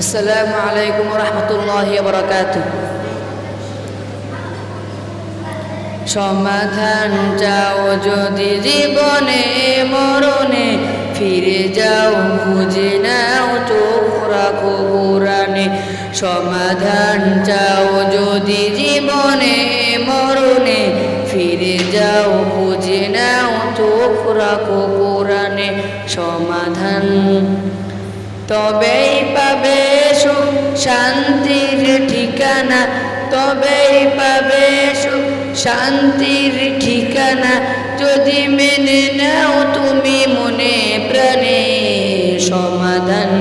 আসসালামু আলাইকুম ওয়া রাহমাতুল্লাহি ওয়া বারাকাতুহু। সমাধান চাও যদি জীবনে মরণে, ফিরে যাও খুঁজে নাও চোখ রাখো কোরআনে। সমাধান চাও যদি জীবনে মরণে, ফিরে যাও খুঁজে নাও চোখ রাখো কোরআনে। সমাধান তবেই পাবে সুখ শান্তির ঠিকানা, তবেই পাবে সুখ শান্তির ঠিকানা, যদি মেনে নাও তুমি মনে প্রাণে। সমাধান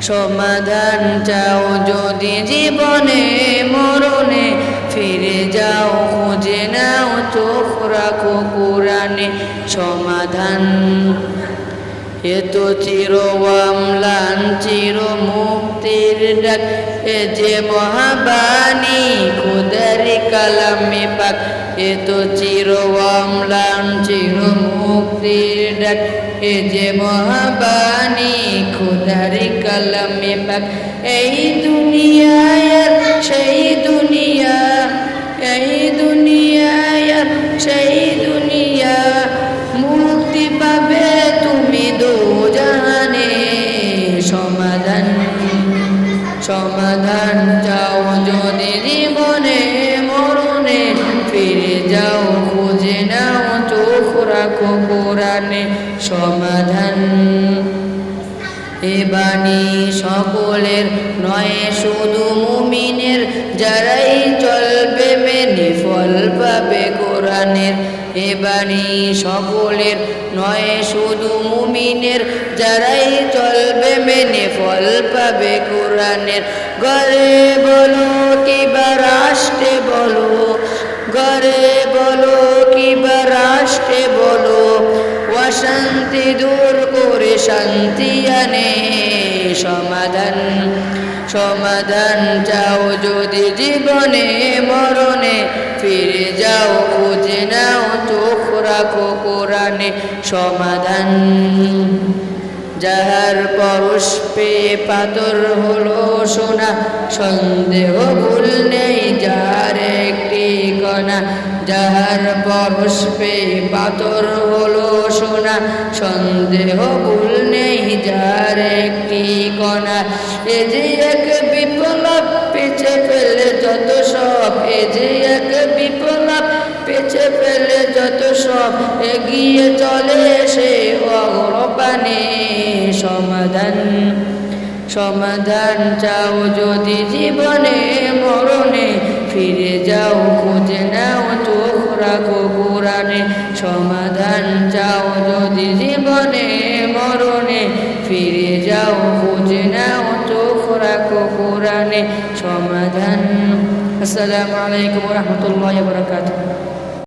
সমাধান চাও যদি জীবনে মরণে, ফিরে যাও খুঁজে নাও চোখ রাখো কোরআনে। সমাধান এ তো চির অম্লান চির মুক্তির ডাক, এ যে মহাবাণী খোদার কালামে পাক। এ তো চির অম্লান চির মুক্তির ডাক, এ যে মহাবাণী খোদার কালামে পাক। এই দুনিয়ায় আর সেই দুনিয়া, এই দুনিয়ায় আর সেই দুনিয়া, মুক্তি পাবে তুমি দোজাহানে। সমাধান সমাধান চাও যদি জীবনে মরণে, ফিরে যাও খুঁজে নাও চোখ রাখো কোরআনে। সমাধান এ বাণী সকলের নয় শুধু মুমিনের, যারাই চলবে মেনে ফল পাবে কোরআনের। এ বাণী সকলের নয় শুধু মুমিনের, যারাই চলবে মেনে ফল পাবে কোরআনের। ঘরে বলো কিবা রাষ্ট্রে বলো, ঘরে বলো কিবা রাষ্ট্রে বলো, অশান্তি দূর করে শান্তি আনে। সমাধান সমাধান চাও যদি জীবনে মরণে, ফিরে যাও খুঁজে নাও চোখ রাখো কোরআনে। সমাধান যাহার পরশ পেয়ে পাথর হলো সোনা, সন্দেহ ভুল নেই যার একটি কণা। যাহার পরশ পেয়ে পাথর হলো সোনা, সন্দেহ ভুল নেই যার একটি কণা। এ যে এক বিপ্লব পেছে ফেলে যত সব, এ যে এক বিপ্লব পেছে ফেলে যত সব, এগিয়ে চলে সে অগ্রপানে। সমাধান সমাধান চাও যদি জীবনে মরণে, ফিরে যাও খুঁজে নাও চোখ রাখো কোরআনে। সমাধান চাও যদি জীবনে মরণে, ফিরে যাও খুঁজে নাও চোখ রাখো কোরআনে। সমাধান। আসসালামু আলাইকুম ওয়া রাহমাতুল্লাহি ওয়া বারাকাতুহু।